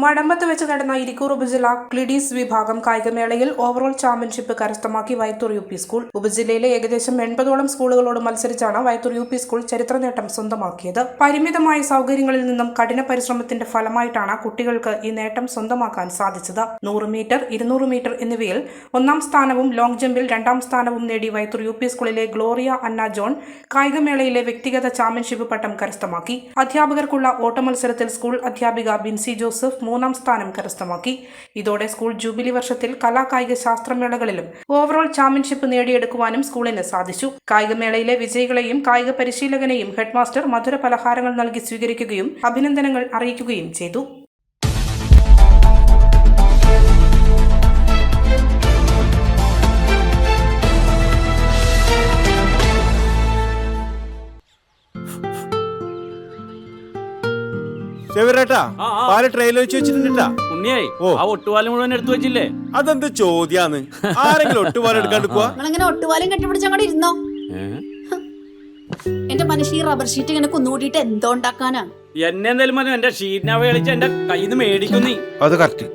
മടമ്പത്ത് വെച്ച് നടന്ന ഇരിക്കൂർ ഉപജില്ല ക്ലിഡീസ് വിഭാഗം കായികമേളയിൽ ഓവറോൾ ചാമ്പ്യൻഷിപ്പ് കരസ്ഥമാക്കി വയത്തൂർ യു പി സ്കൂൾ. ഉപജില്ലയിലെ ഏകദേശം 80ഓളം സ്കൂളുകളോട് മത്സരിച്ചാണ് വയത്തൂർ യു പി സ്കൂൾ ചരിത്ര നേട്ടം സ്വന്തമാക്കിയത്. പരിമിതമായ സൗകര്യങ്ങളിൽ നിന്നും കഠിന പരിശ്രമത്തിന്റെ ഫലമായിട്ടാണ് കുട്ടികൾക്ക് ഈ നേട്ടം സ്വന്തമാക്കാൻ സാധിച്ചത്. 100 മീറ്റർ, 200 മീറ്റർ എന്നിവയിൽ 1ാം സ്ഥാനവും ലോങ് ജമ്പിൽ 2ാം സ്ഥാനവും നേടി വയത്തൂർ യു പി സ്കൂളിലെ ഗ്ലോറിയ അന്ന ജോൺ കായികമേളയിലെ വ്യക്തിഗത ചാമ്പ്യൻഷിപ്പ് പട്ടം കരസ്ഥമാക്കി. അധ്യാപകർക്കുള്ള ഓട്ടമത്സരത്തിൽ സ്കൂൾ അധ്യാപിക ബിൻസി ജോസഫ് 3ാം സ്ഥാനം കരസ്ഥമാക്കി. ഇതോടെ സ്കൂൾ ജൂബിലി വർഷത്തിൽ കലാകായിക ശാസ്ത്രമേളകളിലും ഓവറോൾ ചാമ്പ്യൻഷിപ്പ് നേടിയെടുക്കുവാനും സ്കൂളിന് സാധിച്ചു. കായികമേളയിലെ വിജയികളെയും കായിക പരിശീലകനെയും ഹെഡ്മാസ്റ്റർ മധുര പലഹാരങ്ങൾ നൽകി സ്വീകരിക്കുകയും അഭിനന്ദനങ്ങൾ അറിയിക്കുകയും ചെയ്തു. ഉണ്ണിയായി ആ ഒട്ടുപാലം മുഴുവൻ എടുത്തു വെച്ചില്ലേ? അതെന്ത് ചോദ്യാന്ന്? ആരെങ്കിലും ഒട്ടുപാലം എടുക്കാണ്ട് പോവാ? നിങ്ങളിങ്ങനെ ഒട്ടുപാലം കെട്ടിപ്പിടിച്ച് അങ്ങോട്ട് ഇരുന്നോ. എന്റെ മനുഷ്യ റബ്ബർ ഷീറ്റ് ഇങ്ങനെ കുന്നുകൂട്ടിട്ട് എന്തോ ഉണ്ടാക്കാനാ? എന്നെ എന്തായാലും മതി, എന്റെ ഷീറ്റിനെ കളിച്ച് എന്റെ കയ്യിൽ നിന്ന് മേടിക്കുന്നീ. അത് കറക്റ്റ്.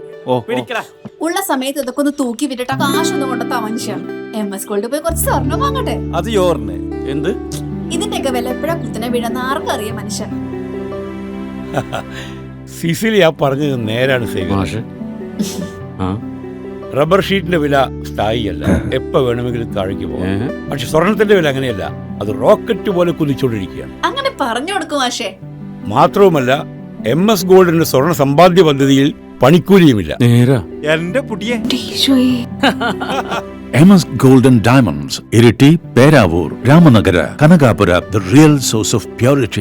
ഉള്ള സമയത്ത് ഇതൊക്കെ ഒന്ന് തൂക്കി വിട്ടിട്ട് കാശൊന്നും കൊണ്ടെത്താ മനുഷ്യ. MS ഗോൾഡ് പോയി കുറച്ച് സ്വർണം വാങ്ങട്ടെ. അത് യോറിന് എന്ത്? ഇതിന്റെയൊക്കെ വില എപ്പോഴാ കുത്തനെ വീഴുന്ന ആർക്കറിയാം മനുഷ്യ. സിസിലി ആ പറഞ്ഞത് നേരാണ് സേവ. റബ്ബർ ഷീറ്റിന്റെ വില സ്ഥായിയല്ല, എപ്പോ വേണമെങ്കിലും താഴേക്ക് പോകാം. പക്ഷെ സ്വർണത്തിന്റെ വില അങ്ങനെയല്ല, അത് റോക്കറ്റ് പോലെ കുതിച്ചുകൊണ്ടിരിക്കുകയാണ്. അങ്ങനെ പറഞ്ഞു കൊടുക്കും മാഷേ. മാത്രവുമല്ല MS ഗോൾഡിന്റെ സ്വർണ്ണ സമ്പാദ്യ പദ്ധതിയിൽ പണിക്കൂലിയുമില്ല. എന്റെ പുതിയ MS Gold and Diamonds, Iriti, Peravur, Ramanagara, Kanagapura, the real source of purity.